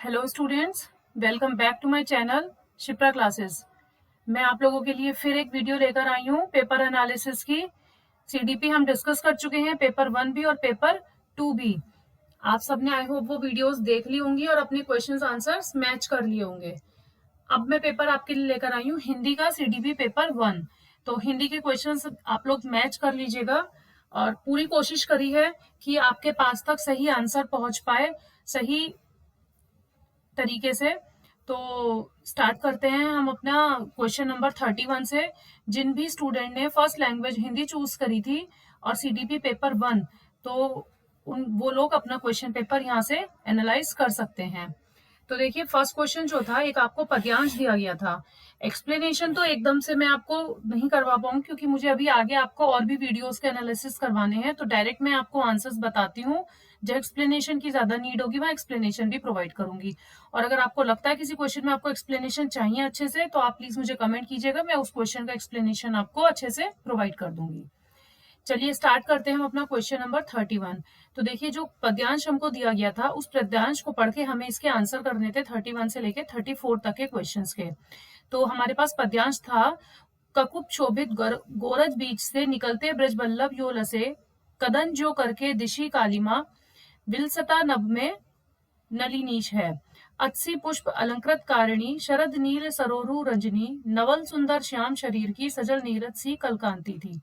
Hello students, welcome back to my channel Shipra classes. मैं आप लोगों के लिए फिर एक वीडियो लेकर आई हूँ पेपर एनालिसिस की। सीडीपी हम डिस्कस कर चुके हैं, पेपर 1 भी और पेपर 2 भी। आप सबने आई होप वो वीडियोस देख ली होंगी और अपने क्वेश्चंस आंसर्स मैच कर लिए होंगे। अब मैं पेपर आपके लिए लेकर आई हूँ हिंदी का सीडीपी पेपर 1। तो हिंदी के क्वेश्चंस आप लोग मैच कर लीजिएगा और पूरी कोशिश करी है कि आपके पास तक सही आंसर पहुंच पाए सही तरीके से। तो स्टार्ट करते हैं हम अपना क्वेश्चन नंबर 31 से। जिन भी स्टूडेंट ने फर्स्ट लैंग्वेज हिंदी चूज करी थी और सीडीपी पेपर 1, तो वो लोग अपना क्वेश्चन पेपर यहाँ से एनालाइज कर सकते हैं। तो देखिए, फर्स्ट क्वेश्चन जो था, एक आपको पद्यांश दिया गया था। एक्सप्लेनेशन तो एकदम से मैं आपको नहीं करवा पाऊंगी क्योंकि मुझे अभी आगे आपको और भी वीडियोस के एनालिसिस करवाने हैं। तो डायरेक्ट मैं आपको आंसर्स बताती हूँ। जब एक्सप्लेनेशन की ज्यादा नीड होगी वहाँ एक्सप्लेनेशन भी प्रोवाइड करूंगी। और अगर आपको लगता है किसी क्वेश्चन में आपको एक्सप्लेनेशन चाहिए अच्छे से, तो आप प्लीज मुझे कमेंट कीजिएगा, मैं उस क्वेश्चन का एक्सप्लेनेशन आपको अच्छे से प्रोवाइड कर दूंगी। चलिए स्टार्ट करते हैं हम अपना क्वेश्चन नंबर 31। तो देखिए, जो पद्यांश हमको दिया गया था उस पद्यांश को पढ़ के हमें इसके आंसर करने थे 31 से लेके 34 तक के क्वेश्चंस के। तो हमारे पास पद्यांश था, ककुप शोभित गोरज बीच से निकलते ब्रजबल्लभ यो लसे, कदन जो करके दिशि कालिमा, विलसता नभ में नलिनीश है, अच्छी पुष्प अलंकृत कारिणी, शरद नील सरोरु रंजनी, नवल सुंदर श्याम शरीर की, सजल नीरज सी कलकांति थी।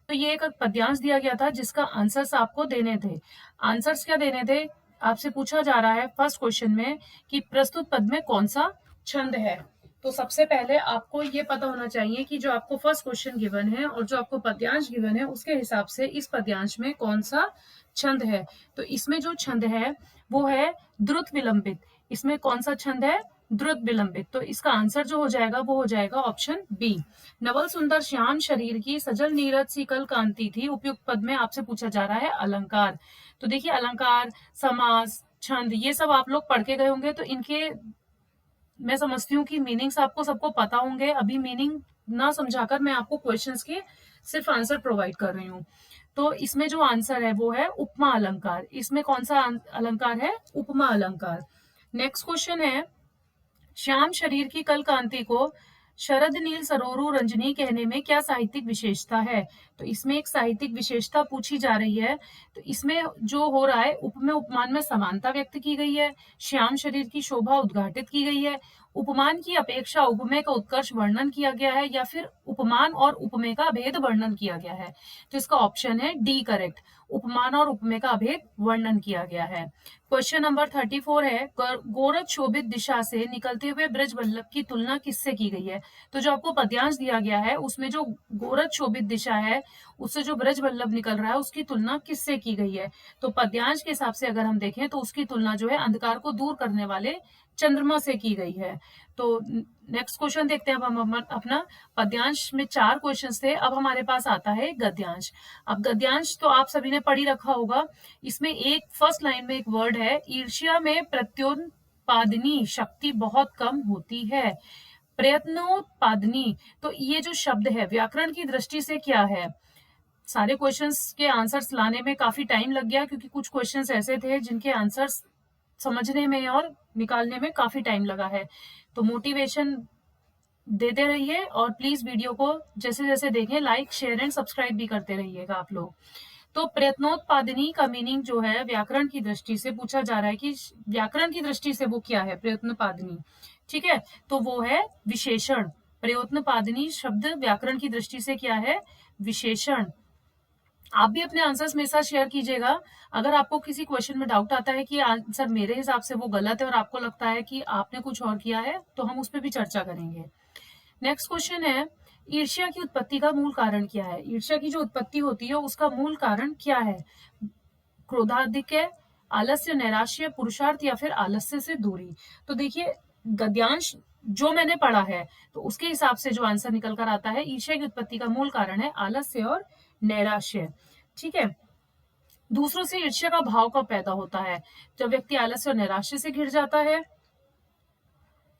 तो ये एक पद्यांश दिया गया था जिसका आंसर्स आपको देने थे। आंसर्स क्या देने थे? आपसे पूछा जा रहा है फर्स्ट क्वेश्चन में कि प्रस्तुत पद में कौन सा छंद है। तो सबसे पहले आपको ये पता होना चाहिए कि जो आपको फर्स्ट क्वेश्चन गिवन है और जो आपको पद्यांश गिवन है उसके हिसाब से इस पद्यांश में कौन सा छंद है। तो इसमें जो छंद है वो है द्रुत विलंबित। इसमें कौन सा छंद है? द्रुत विलंबित। तो इसका आंसर जो हो जाएगा वो हो जाएगा ऑप्शन बी। नवल सुंदर श्याम शरीर की, सजल नीरज सी कल कांति थी। उपयुक्त पद में आपसे पूछा जा रहा है अलंकार। तो देखिए, अलंकार, समास, छंद, ये सब आप लोग पढ़ के गए होंगे, तो इनके मैं समझती हूँ कि मीनिंग्स आपको सबको पता होंगे। अभी मीनिंग ना समझाकर मैं आपको क्वेश्चंस के सिर्फ आंसर प्रोवाइड कर रही हूँ। तो इसमें जो आंसर है वो है उपमा अलंकार। इसमें कौन सा अलंकार है? उपमा अलंकार। नेक्स्ट क्वेश्चन है, श्याम शरीर की कल कांति को शरद नील सरोरु रंजनी कहने में क्या साहित्यिक विशेषता है। तो इसमें एक साहित्यिक विशेषता पूछी जा रही है। तो इसमें जो हो रहा है, उपमेय उपमान में समानता व्यक्त की गई है, श्याम शरीर की शोभा उद्घाटित की गई है, उपमान की अपेक्षा उपमेय का उत्कर्ष वर्णन किया गया है, या फिर उपमान और उपमेय का अभेद वर्णन किया गया है। तो इसका ऑप्शन है डी करेक्ट, उपमान और उपमेय का अभेद वर्णन किया गया है। क्वेश्चन नंबर 34 है, गोरज शोभित दिशा से निकलते हुए ब्रजवल्लभ की तुलना किससे की गई है। तो जो आपको पद्यांश दिया गया है उसमें जो गोरज शोभित दिशा है उससे जो ब्रजवल्लभ निकल रहा है उसकी तुलना किससे की गई है। तो पद्यांश के हिसाब से अगर हम देखें तो उसकी तुलना जो है अंधकार को दूर करने वाले चंद्रमा से की गई है। तो नेक्स्ट क्वेश्चन देखते हैं। अब हम अपना पद्यांश में 4 क्वेश्चन थे, अब हमारे पास आता है गद्यांश। अब गद्यांश तो आप सभी ने पढ़ ही रखा होगा। इसमें एक फर्स्ट लाइन में एक वर्ड है, ईर्ष्या में प्रत्युत्पादनी शक्ति बहुत कम होती है। प्रयत्नोत्पादनी, तो ये जो शब्द है व्याकरण की दृष्टि से क्या है? सारे क्वेश्चंस के आंसर्स लाने में काफी टाइम लग गया क्योंकि कुछ क्वेश्चंस ऐसे थे जिनके आंसर्स समझने में और निकालने में काफी टाइम लगा है। तो मोटिवेशन देते रहिए और प्लीज वीडियो को जैसे जैसे देखें लाइक शेयर एंड सब्सक्राइब भी करते रहिएगा आप लोग। तो प्रयत्नोत्पादनी का मीनिंग जो है व्याकरण की दृष्टि से पूछा जा रहा है कि व्याकरण की दृष्टि से वो क्या है प्रयत्नोत्पादनी। ठीक है, तो वो है विशेषण। प्रयत्नोत्पादनी शब्द व्याकरण की दृष्टि से क्या है? विशेषण। आप भी अपने आंसर्स मेरे साथ शेयर कीजिएगा। अगर आपको किसी क्वेश्चन में डाउट आता है कि आंसर मेरे हिसाब से वो गलत है और आपको लगता है कि आपने कुछ और किया है, तो हम उस पर भी चर्चा करेंगे। नेक्स्ट क्वेश्चन है, ईर्ष्या की उत्पत्ति का मूल कारण क्या है। ईर्ष्या की जो उत्पत्ति होती है उसका मूल कारण क्या है? क्रोधाधिक्य, आलस्य, नैराश्य, पुरुषार्थ, या फिर आलस्य से दूरी। तो देखिए, गद्यांश जो मैंने पढ़ा है तो उसके हिसाब से जो आंसर निकल कर आता है, ईर्ष्या की उत्पत्ति का मूल कारण है आलस्य और नैराश्य। ठीक है, दूसरों से ईर्ष्या का भाव कब पैदा होता है? जब व्यक्ति आलस्य और नैराश्य से घिर जाता है,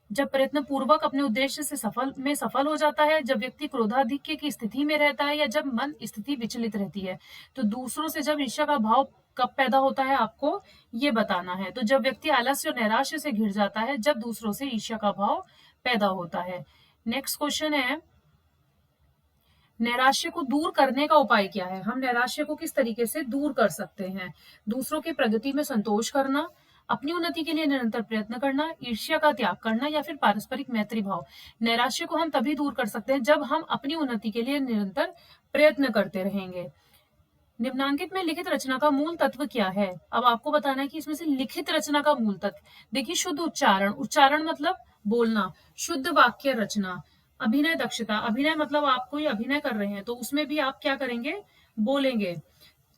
जब प्रयत्न पूर्वक अपने उद्देश्य से सफल हो जाता है, जब व्यक्ति क्रोधाधिक्य की स्थिति में रहता है, या जब मन स्थिति विचलित रहती है। तो दूसरों से जब ईर्ष्या का भाव कब पैदा होता है आपको ये बताना है। तो जब व्यक्ति आलस्य और नैराश्य से घिर जाता है, जब दूसरों से ईर्ष्या का भाव पैदा होता है। नेक्स्ट क्वेश्चन है, नैराश्य को दूर करने का उपाय क्या है? हम नैराश्य को किस तरीके से दूर कर सकते हैं? दूसरों की प्रगति में संतोष करना, अपनी उन्नति के लिए निरंतर प्रयत्न करना, ईर्ष्या का त्याग करना या फिर पारस्परिक मैत्री भाव। नैराश्य को हम तभी दूर कर सकते हैं जब हम अपनी उन्नति के लिए निरंतर प्रयत्न करते रहेंगे। निम्नांकित में लिखित रचना का मूल तत्व क्या है? अब आपको बताना है कि इसमें से लिखित रचना का मूल तत्व। देखिए, शुद्ध उच्चारण, उच्चारण मतलब बोलना, शुद्ध वाक्य रचना, अभिनय दक्षता, अभिनय मतलब आप कोई अभिनय कर रहे हैं तो उसमें भी आप क्या करेंगे, बोलेंगे।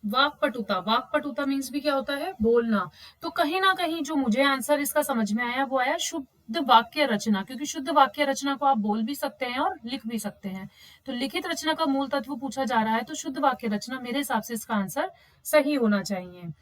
वाक्पटुता, वाक्पटुता मीन्स भी क्या होता है, बोलना। तो कहीं ना कहीं जो मुझे आंसर इसका समझ में आया वो आया शुद्ध वाक्य रचना, क्योंकि शुद्ध वाक्य रचना को आप बोल भी सकते हैं और लिख भी सकते हैं। तो लिखित रचना का मूल तत्व पूछा जा रहा है तो शुद्ध वाक्य रचना मेरे हिसाब से इसका आंसर सही होना चाहिए।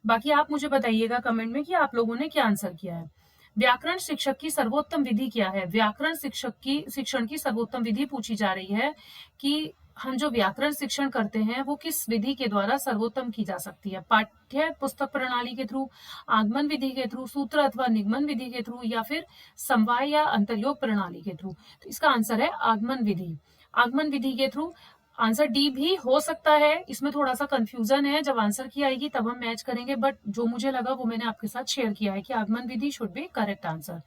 बाकी आप मुझे बताइएगा कमेंट में कि आप लोगों ने क्या आंसर किया है। व्याकरण शिक्षक की सर्वोत्तम विधि क्या है? व्याकरण शिक्षण की सर्वोत्तम विधि पूछी जा रही है कि हम जो व्याकरण शिक्षण करते हैं वो किस विधि के द्वारा सर्वोत्तम की जा सकती है? पाठ्य पुस्तक प्रणाली के थ्रू, आगमन विधि के थ्रू, सूत्र अथवा निगमन विधि के थ्रू या फिर समवाय या अंतर्योग प्रणाली के थ्रू। तो इसका आंसर है आगमन विधि। आगमन विधि के थ्रू आंसर डी भी हो सकता है। इसमें थोड़ा सा कंफ्यूजन है, जब आंसर की आएगी तब हम मैच करेंगे, बट जो मुझे लगा वो मैंने आपके साथ शेयर किया है कि आगमन विधि शुड बी करेक्ट आंसर।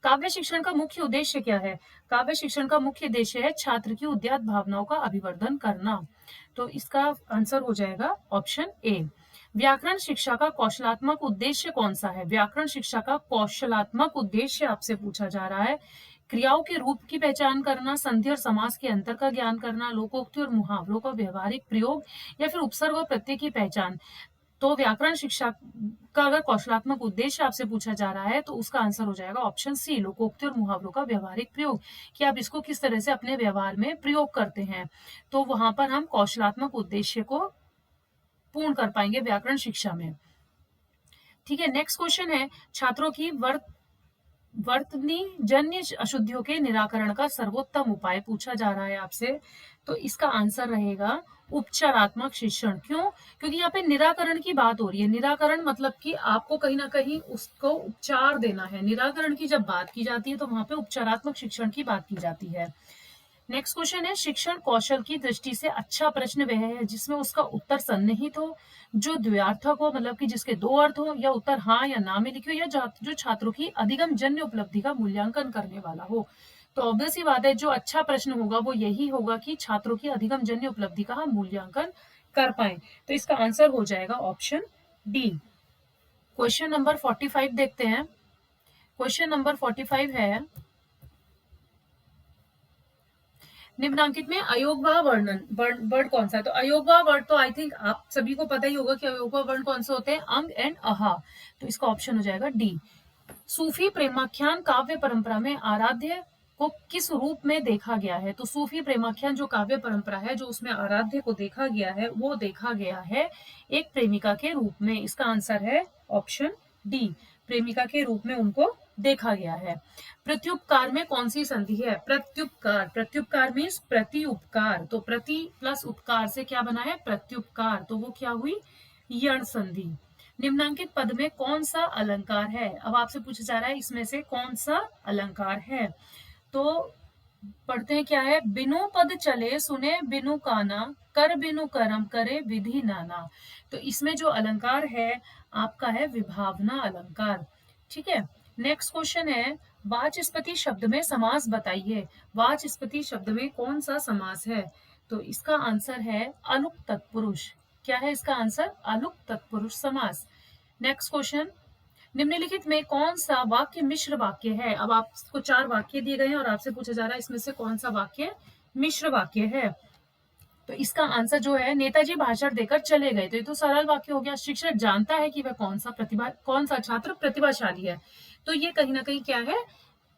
काव्य शिक्षण का मुख्य उद्देश्य क्या है? काव्य शिक्षण का मुख्य उद्देश्य है छात्र की उद्यत भावनाओं का अभिवर्धन करना। तो इसका आंसर हो जाएगा ऑप्शन ए। व्याकरण शिक्षा का कौशलात्मक उद्देश्य कौन सा है? व्याकरण शिक्षा का कौशलात्मक उद्देश्य आपसे पूछा जा रहा है। क्रियाओं के रूप की पहचान करना, संधि और समास के अंतर का ज्ञान करना, लोकोक्ति और मुहावरों का व्यवहारिक प्रयोग या फिर उपसर्ग और प्रत्यय की पहचान। तो व्याकरण शिक्षा का अगर कौशलात्मक उद्देश्य आपसे पूछा जा रहा है तो उसका आंसर हो जाएगा ऑप्शन सी, लोकोक्ति और मुहावरों का व्यवहारिक प्रयोग, कि आप इसको किस तरह से अपने व्यवहार में प्रयोग करते हैं। तो वहां पर हम कौशलात्मक उद्देश्य को पूर्ण कर पाएंगे व्याकरण शिक्षा में। ठीक है, नेक्स्ट क्वेश्चन है, छात्रों की वर्तनी जन्य अशुद्धियों के निराकरण का सर्वोत्तम उपाय पूछा जा रहा है आपसे। तो इसका आंसर रहेगा उपचारात्मक शिक्षण। क्यों? क्योंकि यहाँ पे निराकरण की बात हो रही है। निराकरण मतलब कि आपको कहीं ना कहीं उसको उपचार देना है। निराकरण की जब बात की जाती है तो वहां पे उपचारात्मक शिक्षण की बात की जाती है। नेक्स्ट क्वेश्चन है, शिक्षण कौशल की दृष्टि से अच्छा प्रश्न वह है जिसमें उसका उत्तर सन्निहित हो, जो द्व्यार्थक हो, मतलब कि जिसके दो अर्थ हो, या उत्तर हाँ या ना में लिखी हो, या जो छात्रों की अधिगम जन्य उपलब्धि का मूल्यांकन करने वाला हो। तो ऑब्वियस ही बात है, जो अच्छा प्रश्न होगा वो यही होगा कि छात्रों की अधिगम जन्य उपलब्धि का हम मूल्यांकन कर पाए। तो इसका आंसर हो जाएगा ऑप्शन डी। क्वेश्चन नंबर 45 देखते हैं। क्वेश्चन नंबर 45 है, निम्नांकित में अयोगवाह वर्ड कौन सा है? तो अयोगवाह वर्ड तो आई थिंक आप सभी को पता ही होगा कि अयोगवाह वर्ड कौन से होते हैं, अंग एंड अहा। तो इसका ऑप्शन हो जाएगा डी। सूफी प्रेमाख्यान काव्य परंपरा में आराध्य को किस रूप में देखा गया है? तो सूफी प्रेमाख्यान जो काव्य परंपरा है, जो उसमें आराध्य को देखा गया है, वो देखा गया है एक प्रेमिका के रूप में। इसका आंसर है ऑप्शन डी, प्रेमिका के रूप में उनको देखा गया है। प्रत्युपकार में कौन सी संधि है? प्रत्युपकार, प्रत्युपकार मीन्स प्रति उपकार। तो प्रति प्लस उपकार से क्या बना है? प्रत्युपकार। तो वो क्या हुई? यण संधि। निम्नांकित पद में कौन सा अलंकार है? अब आपसे पूछा जा रहा है इसमें से कौन सा अलंकार है। तो पढ़ते हैं क्या है, बिनु पद चले सुने बिनु काना, कर बिनु कर्म करे विधि नाना। तो इसमें जो अलंकार है आपका है विभावना अलंकार। ठीक है, नेक्स्ट क्वेश्चन है, वाचस्पति शब्द में समास बताइए। वाचस्पति शब्द में कौन सा समास है? तो इसका आंसर है अलुक तत्पुरुष। क्या है इसका आंसर? अलुक तत्पुरुष समास। नेक्स्ट क्वेश्चन, निम्नलिखित में कौन सा वाक्य मिश्र वाक्य है? अब आपको 4 वाक्य दिए गए हैं और आपसे पूछा जा रहा है इसमें से कौन सा वाक्य मिश्र वाक्य है। तो इसका आंसर जो है, नेताजी भाषण देकर चले गए। तो ये तो सरल वाक्य हो गया। शिक्षक जानता है कि वह कौन सा छात्र प्रतिभाशाली है। तो ये कहीं ना कहीं क्या है?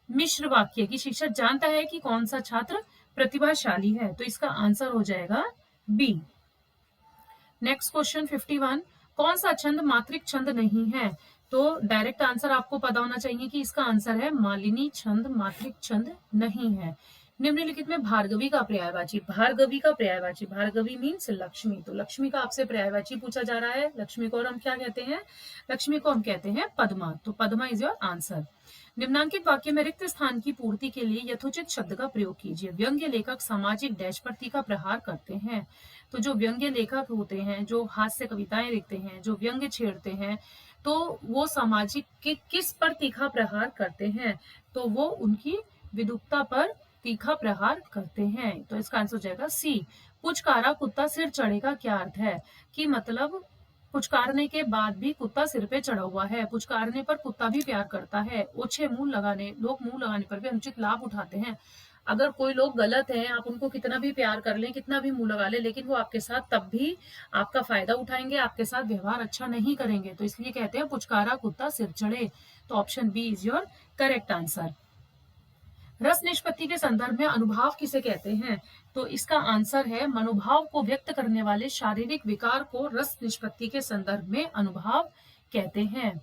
मिश्र वाक्य, कि शिक्षक जानता है कि कौन सा छात्र प्रतिभाशाली है। तो इसका आंसर हो जाएगा बी। नेक्स्ट क्वेश्चन 51, कौन सा छंद मात्रिक छंद नहीं है? तो डायरेक्ट आंसर आपको पता होना चाहिए कि इसका आंसर है मालिनी छंद मात्रिक छंद नहीं है। निम्नलिखित में भार्गवी का पर्यायवाची, भार्गवी मीन्स लक्ष्मी, तो लक्ष्मी का आपसे पर्यायवाची पूछा जा रहा है। लक्ष्मी को और हम क्या कहते हैं? लक्ष्मी को हम कहते हैं पद्मा, तो पद्मा इज योर आंसर। निम्नांकित वाक्य में रिक्त स्थान की पूर्ति के लिए यथोचित शब्द का प्रयोग कीजिए। व्यंग्य लेखक सामाजिक डैश पर तीखा प्रहार करते हैं। तो जो व्यंग्य लेखक होते हैं, जो हास्य कविताएं लिखते हैं, जो व्यंग्य छेड़ते हैं, तो वो सामाजिक के किस पर तीखा प्रहार करते हैं? तो वो उनकी विद्वता पर तीखा प्रहार करते हैं। तो इसका आंसर हो जाएगा सी। पुचकारा कुत्ता सिर चढ़ेगा क्या अर्थ है? कि मतलब पुचकारने के बाद भी कुत्ता सिर पे चढ़ा हुआ है, पुचकारने पर कुत्ता भी प्यार करता है, ओछे मुंह लगाने पर भी अनुचित लाभ उठाते हैं। अगर कोई लोग गलत हैं, आप उनको कितना भी प्यार कर लें, कितना भी मुंह लगा लें, लेकिन वो आपके साथ तब भी आपका फायदा उठाएंगे, आपके साथ व्यवहार अच्छा नहीं करेंगे। तो इसलिए कहते हैं पुचकारा कुत्ता सिर चढ़े। तो option B is your correct answer. रस निष्पत्ति के संदर्भ में अनुभाव किसे कहते हैं? तो इसका आंसर है मनोभाव को व्यक्त करने वाले शारीरिक विकार को रस निष्पत्ति के संदर्भ में अनुभाव कहते हैं।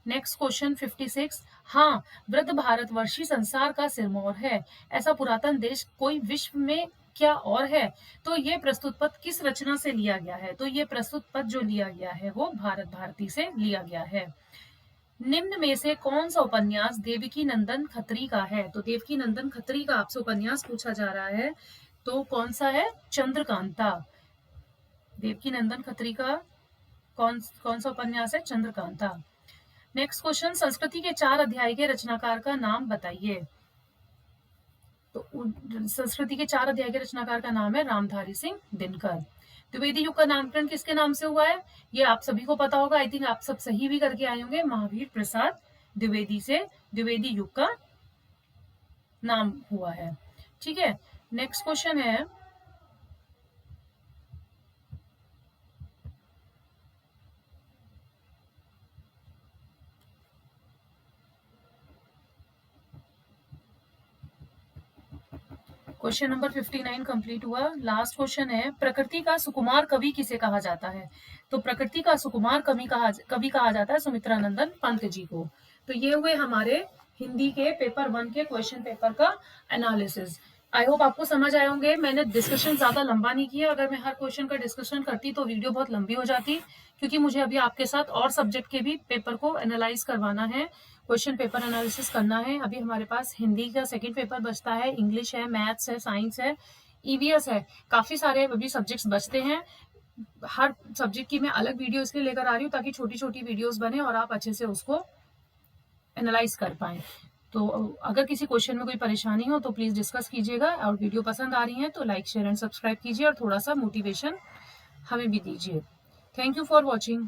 Next question 56। हाँ, वृद्ध भारतवर्षी संसार का सिरमौर है, ऐसा पुरातन देश कोई विश्व में क्या और है? तो ये प्रस्तुत पद किस रचना से लिया गया है? तो ये प्रस्तुत पद जो लिया गया है वो भारत भारती से लिया गया है। निम्न में से कौन सा उपन्यास देवकी नंदन खत्री का है? तो देवकी नंदन खत्री का आपसे उपन्यास पूछा जा रहा है, तो कौन सा है? चंद्रकांता। देवकी नंदन खत्री का कौन सा उपन्यास है? चंद्रकांता। नेक्स्ट क्वेश्चन, संस्कृति के 4 अध्याय के रचनाकार का नाम बताइए। तो संस्कृति के 4 अध्याय के रचनाकार का नाम है रामधारी सिंह दिनकर। द्विवेदी युग का नामकरण किसके नाम से हुआ है? ये आप सभी को पता होगा, आई थिंक आप सब सही भी करके आए होंगे। महावीर प्रसाद द्विवेदी से द्विवेदी युग का नाम हुआ है। ठीक है, नेक्स्ट क्वेश्चन है, क्वेश्चन नंबर 59 कंप्लीट हुआ। लास्ट क्वेश्चन है, प्रकृति का सुकुमार कवि किसे कहा जाता है? तो प्रकृति का सुकुमार कवि कहा जाता है सुमित्रानंदन पंत जी को। तो ये हुए हमारे हिंदी के पेपर 1 के क्वेश्चन पेपर का एनालिसिस। आई होप आपको समझ आए होंगे। मैंने डिस्कशन ज्यादा लंबा नहीं किया, अगर मैं हर क्वेश्चन का डिस्कशन करती तो वीडियो बहुत लंबी हो जाती, क्योंकि मुझे अभी आपके साथ और सब्जेक्ट के भी पेपर को एनालाइज करवाना है, क्वेश्चन पेपर एनालिसिस करना है। अभी हमारे पास हिंदी का सेकंड पेपर बचता है, इंग्लिश है, मैथ्स है, साइंस है, ईवीएस है, काफी सारे अभी सब्जेक्ट्स बचते हैं। हर सब्जेक्ट की मैं अलग वीडियो इसलिए लेकर आ रही हूँ ताकि छोटी छोटी वीडियोस बने और आप अच्छे से उसको एनालाइज कर पाए। तो अगर किसी क्वेश्चन में कोई परेशानी हो तो प्लीज डिस्कस कीजिएगा, और वीडियो पसंद आ रही है तो लाइक शेयर एंड सब्सक्राइब कीजिए और थोड़ा सा मोटिवेशन हमें भी दीजिए। Thank you for watching.